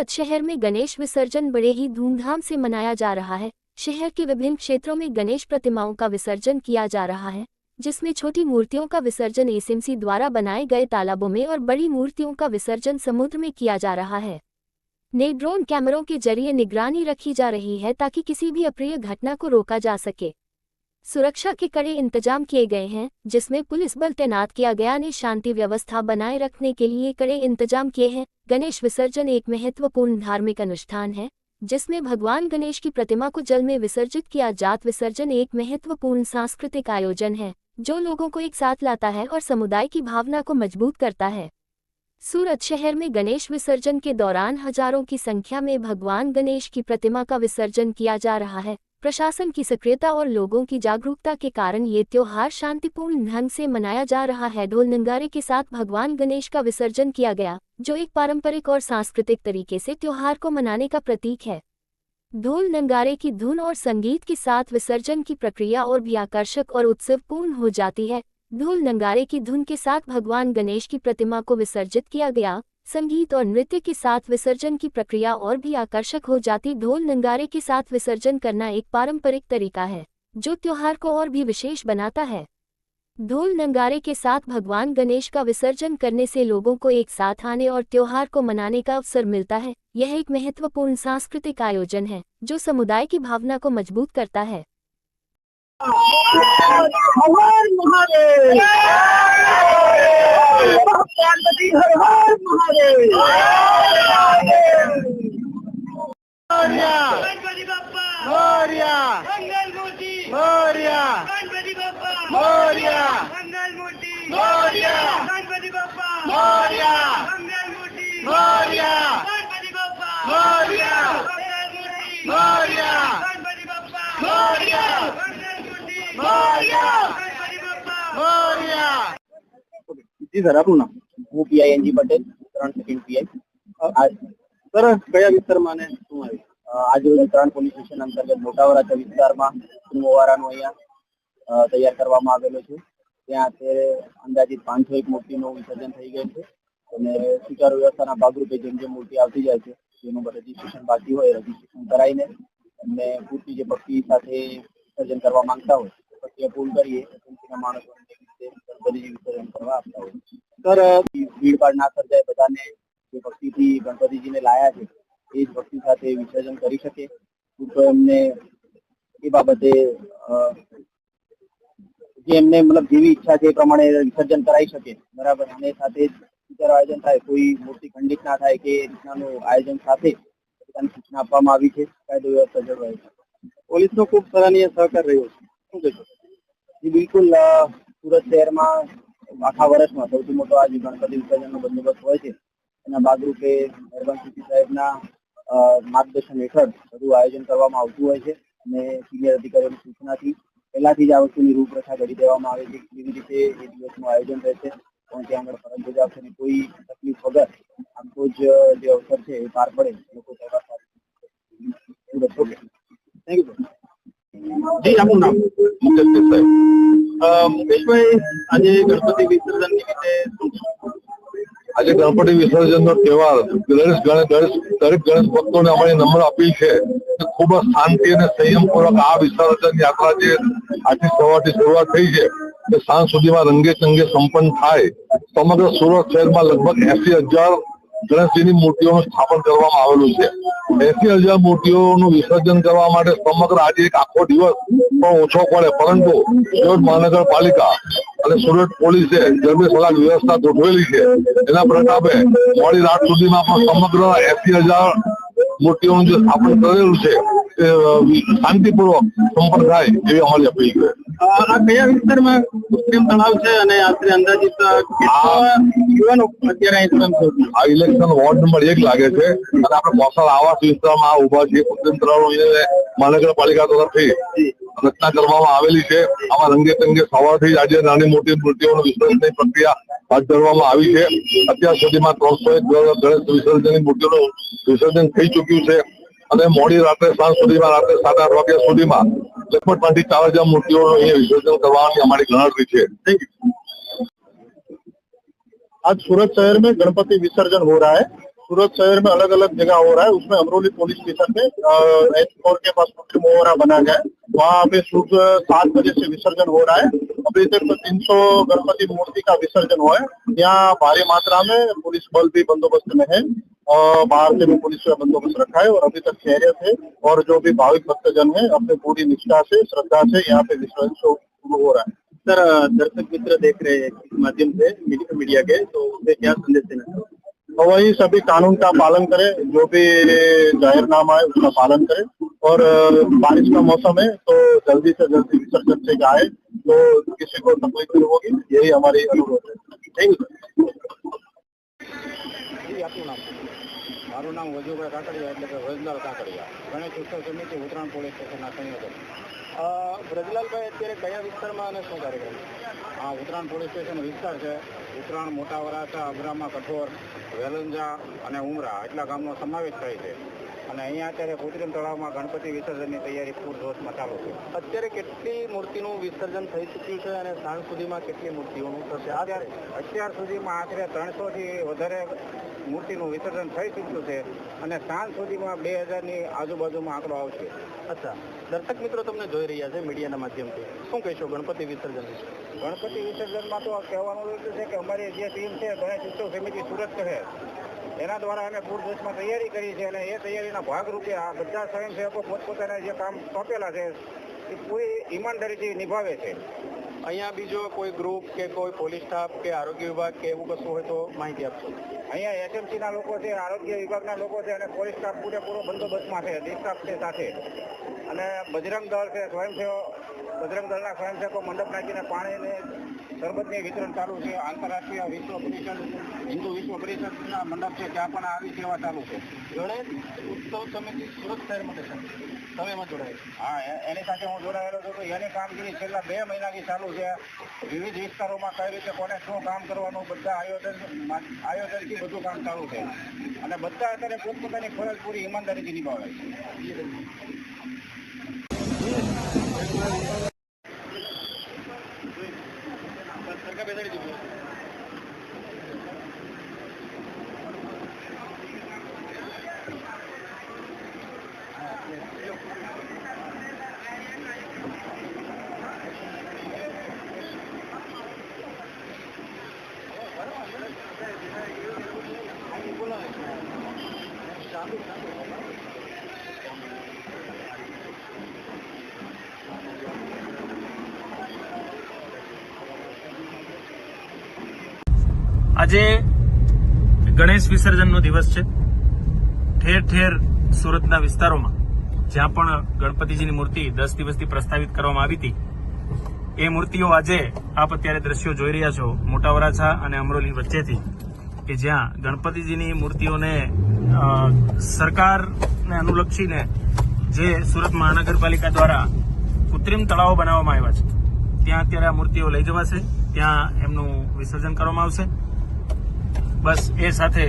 सूरत शहर में गणेश विसर्जन बड़े ही धूमधाम से मनाया जा रहा है। शहर के विभिन्न क्षेत्रों में गणेश प्रतिमाओं का विसर्जन किया जा रहा है, जिसमें छोटी मूर्तियों का विसर्जन एसएमसी द्वारा बनाए गए तालाबों में और बड़ी मूर्तियों का विसर्जन समुद्र में किया जा रहा है। नए ड्रोन कैमरों के जरिए निगरानी रखी जा रही है ताकि किसी भी अप्रिय घटना को रोका जा सके। सुरक्षा के कड़े इंतजाम किए गए हैं, जिसमें पुलिस बल तैनात किया गया ने शांति व्यवस्था बनाए रखने के लिए कड़े इंतजाम किए हैं। गणेश विसर्जन एक महत्वपूर्ण धार्मिक अनुष्ठान है, जिसमें भगवान गणेश की प्रतिमा को जल में विसर्जित किया जाता। विसर्जन एक महत्वपूर्ण सांस्कृतिक आयोजन है जो लोगों को एक साथ लाता है और समुदाय की भावना को मजबूत करता है। सूरत शहर में गणेश विसर्जन के दौरान हजारों की संख्या में भगवान गणेश की प्रतिमा का विसर्जन किया जा रहा है। प्रशासन की सक्रियता और लोगों की जागरूकता के कारण ये त्योहार शांतिपूर्ण ढंग से मनाया जा रहा है। ढोल नगाड़े के साथ भगवान गणेश का विसर्जन किया गया, जो एक पारंपरिक और सांस्कृतिक तरीके से त्योहार को मनाने का प्रतीक है। ढोल नगाड़े की धुन और संगीत के साथ विसर्जन की प्रक्रिया और भी आकर्षक और उत्सवपूर्ण हो जाती है। ढोल नगाड़े की धुन के साथ भगवान गणेश की प्रतिमा को विसर्जित किया गया, संगीत और नृत्य के साथ विसर्जन की प्रक्रिया और भी आकर्षक हो जाती। ढोल नगाड़े के साथ विसर्जन करना एक पारंपरिक तरीका है जो त्योहार को और भी विशेष बनाता है। ढोल नगाड़े के साथ भगवान गणेश का विसर्जन करने से लोगों को एक साथ आने और त्योहार को मनाने का अवसर मिलता है। यह एक महत्वपूर्ण सांस्कृतिक आयोजन है जो समुदाय की भावना को मजबूत करता है। जी सर, आपનું નામ? હું PI NG Patel, 3 second PI. Sir, કયા વિસ્તારમાં ને શું આવ્યું? આજે રોજ 3 પોલીસ સ્ટેશન અંતર્ગત મોટા વરાછા વિસ્તારમાં કુંભવારાનું અહીંયા તૈયાર કરવામાં આવેલો છે। ત્યાં અત્યારે અંદાજિત 501 મૂર્તિનું વિસર્જન થઈ ગયું છે અને સુચારુ વ્યવસ્થાના ભાગરૂપે જેમ જેમ મૂર્તિ આવતી જાય છે તેનું રજીસ્ટ્રેશન બાકી હોય રજીસ્ટ્રેશન કરાવીને એમને પૂરતી જે ભક્તિ સાથે વિસર્જન કરવા માંગતા હોય પ્રક્રિયા પૂર્ણ કરીએ એમના માણસોને ગણપતિ વિસર્જન કરવા આપતા હોય। સર, ભીડભાડ ના સર્જાય, બધાને જે ભક્તિથી ગણપતિજીને લાયા છે એ જ ભક્તિ સાથે વિસર્જન કરી શકે તો એમને એ બાબતે જે એમને મતલબ જેવી ઈચ્છા છે એ પ્રમાણે વિસર્જન કરાવી શકે, બરાબર। અને સાથે સુચારું આયોજન થાય, કોઈ મૂર્તિ ખંડિત ના થાય કે એ રીતનાનું આયોજન સાથે સૂચના આપવામાં આવી છે। કાયદો વ્યવસ્થા જળવાય છે। પોલીસનો ખૂબ સરાહનીય સહકાર રહ્યો છે। શું કહેશો? જી બિલકુલ, સુરત શહેરમાં આખા વર્ષમાં સૌથી મોટો આજે ગણપતિ વિસર્જનનો બંદોબસ્ત હોય છે। એના ભાગરૂપે મહેરબાન સીપી સાહેબના માર્ગદર્શન હેઠળ બધું આયોજન કરવામાં આવતું હોય છે અને સિનિયર અધિકારીઓની સૂચનાથી પહેલાથી જ આ વસ્તુની રૂપરેખા ઘડી દેવામાં આવે છે કેવી રીતે એ દિવસનું આયોજન રહેશે, પણ ત્યાં આગળ ફરજ બજાવશે અને કોઈ તકલીફ વગર આખો જ જે અવસર છે એ પાર પડે લોકો તહેવાર સાથે। Thank you. જી, આપનું નામ? મુકેશ દેસાઈ। મુકેશભાઈ, આજે ગણપતિ વિસર્જન નિમિત્તે આજે ગણપતિ વિસર્જનનો તહેવાર દરેક ગણેશ ભક્તોને અમારી નમ્ર અપીલ છે કે ખૂબ જ શાંતિ અને સંયમપૂર્વક આ વિસર્જન યાત્રા જે આજથી સવારથી શરૂઆત થઈ છે તે સાંજ સુધીમાં રંગે ચંગે સંપન્ન થાય। સમગ્ર સુરત શહેરમાં લગભગ 80,000 ગણેશજીની મૂર્તિઓનું સ્થાપન કરવામાં આવેલું છે। 80,000 મૂર્તિઓનું વિસર્જન કરવા માટે સમગ્ર આજે એક આખો દિવસ પણ ઓછો પડે, પરંતુ સુરત મહાનગરપાલિકા અને સુરત પોલીસે જરબે સલાહ વ્યવસ્થા ગોઠવેલી છે। એના પ્રતાપે મોડી રાત સુધીમાં પણ સમગ્ર 80,000 મૂર્તિઓનું જે સ્થાપન કરેલું છે તે શાંતિપૂર્વક સંપન્ન થાય એવી અમારી અપીલ છે। આ કયા વિસ્તારમાં કૃત્રિમ તળાવ છે અને આશરે અંદાજિત યુવાનો અત્યારે આ ઇલેક્શન વોર્ડ નંબર 1 લાગે છે અને આપણે કોસલ આવાસ વિસ્તારમાં આ ઉભા છીએ। કૃત્રિમ તળાવ મહાનગરપાલિકા તરફથી રચના કરવામાં આવેલી છે। આમાં રંગે ચંગે સવારથી જ આજે નાની મોટી મૂર્તિઓનું વિસર્જનની પ્રક્રિયા હાથ ધરવામાં આવી છે। અત્યાર સુધીમાં 301 ગણેશ વિસર્જનની મૂર્તિઓનું વિસર્જન થઈ ચુક્યું છે અને મોડી રાત્રે સાંજ સુધીમાં રાત્રે 7-8 વાગ્યા સુધીમાં લગભગ 3-4,000 મૂર્તિઓનું અહીંયા વિસર્જન કરવાની हमारी गणतरी है। Thank you. आज सूरत शहर में गणपति विसर्जन हो रहा है। सूरत शहर में अलग अलग जगह हो रहा है, उसमें अमरोली पुलिस स्टेशन में H4 के पास कृत्रिम ओवरा बना गया है, वहाँ पे सुबह 7 बजे से विसर्जन हो रहा है। अभी तक तो 300 गणपति मूर्ति का विसर्जन हुआ है। यहाँ भारी मात्रा में पुलिस बल भी बंदोबस्त में है और बाहर से भी पुलिस का बंदोबस्त रखा है और अभी तक खैरियत है और जो भी भाविक भक्तजन है अपने पूरी निष्ठा से श्रद्धा से यहाँ पे विसर्जन शुरू हो रहा है। सर, दर्शक मित्र देख रहे हैं इस माध्यम से मीडिया के, तो उसे क्या संदेश देना चाहोगे? तो वही सभी कानून का पालन करें, जो भी जाहिरनामा है उसका पालन करें और बारिश का मौसम है तो जल्दी से जल्दी विसर्जन से जाए तो किसी को तकलीफ नहीं होगी, यही हमारी अनुरोध है। Thank you. મારું નામ વજુભાઈ કાકડિયા એટલે કે વજલાલ કાકડિયા, ગણેશ ઉત્સવ સમિતિ ઉત્તરાયણ પોલીસ સ્ટેશનના સંયોજક. વ્રજલાલભાઈ અત્યારે કયા વિસ્તારમાં અને શું કાર્યક્રમ? આ ઉત્તરાયણ પોલીસ સ્ટેશન વિસ્તાર છે. ઉત્તરાયણ, મોટા વરાછા, અબ્રામા, કઠોર, વેલંજા અને ઉમરા એટલા ગામનો સમાવેશ થાય છે અને અહીંયા અત્યારે કૃત્રિમ તળાવમાં ગણપતિ વિસર્જનની તૈયારી પૂરજોશમાં ચાલુ છે. અત્યારે કેટલી મૂર્તિનું વિસર્જન થઈ ચૂક્યું છે અને સાંજ સુધીમાં કેટલી મૂર્તિઓનું થશે? અત્યાર સુધીમાં આશરે 300થી વધારે મૂર્તિનું વિસર્જન થઈ ચૂક્યું છે અને સાંજ સુધીમાં 2000ની આજુબાજુમાં આંકડો આવશે. અચ્છા, દર્શક મિત્રો તમને જોઈ રહ્યા છે મીડિયાના માધ્યમથી, શું કહેશો ગણપતિ વિસર્જન? ગણપતિ વિસર્જનમાં તો કહેવાનું એટલું છે કે અમારી જે ટીમ છે ગણેશ ઉત્સવ સમિતિ સુરત શહેર, એના દ્વારા અમે પૂરજોશમાં તૈયારી કરી છે અને એ તૈયારીના ભાગરૂપે આ બધા સ્વયંસેવકો પોતપોતાના જે કામ સોંપેલા છે એ પૂરી ઈમાનદારીથી નિભાવે છે. અહીંયા બીજો કોઈ ગ્રુપ કે કોઈ પોલીસ સ્ટાફ કે આરોગ્ય વિભાગ કે એવું કશું હોય તો માહિતી આપશો. અહીંયા એસએમસીના લોકો છે, આરોગ્ય વિભાગના લોકો છે અને પોલીસ સ્ટાફ પૂરેપૂરો બંદોબસ્તમાં છે, ડિસ્ટાફ છે સાથે, અને બજરંગ દળ છે, બજરંગ દળના સ્વયંસેવકો મંડપ નાખીને પાણીને શરબતની વિતરણ ચાલુ છે. આંતરરાષ્ટ્રીય વિશ્વ પરિષદ, હિન્દુ વિશ્વ પરિષદના મંડપ છે, ત્યાં પણ આવી સેવા ચાલુ છે. ગણેશ ઉત્સવ સમિતિ સુરત શહેર માટે છે, તમે એમાં જોડાય? હા, એની સાથે હું જોડાયેલો છું. તો એની કામગીરી છેલ્લા 2 મહિનાથી ચાલુ છે. વિવિધ વિસ્તારોમાં કઈ રીતે કોને શું કામ કરવાનું બધા આયોજનથી બધું કામ ચાલુ છે અને બધા અત્યારે પોતપોતાની ફરજ પૂરી ઈમાનદારીથી નિભાવે છે. આજે ગણેશ વિસર્જનનો દિવસ છે. ઠેર ઠેર સુરતના વિસ્તારોમાં જ્યાં પણ ગણપતિજીની મૂર્તિ 10 દિવસથી પ્રસ્તાવિત કરવામાં આવી હતી, એ મૂર્તિઓ આજે આપ અત્યારે દ્રશ્યો જોઈ રહ્યા છો મોટા વરાછા અને અમરોલી વચ્ચેથી, કે જ્યાં ગણપતિજીની મૂર્તિઓને સરકારને અનુલક્ષીને જે સુરત મહાનગરપાલિકા દ્વારા કૃત્રિમ તળાવો બનાવવામાં આવ્યા છે, ત્યાં અત્યારે આ મૂર્તિઓ લઈ જવાશે, ત્યાં એમનું વિસર્જન કરવામાં આવશે. બસ એ સાથે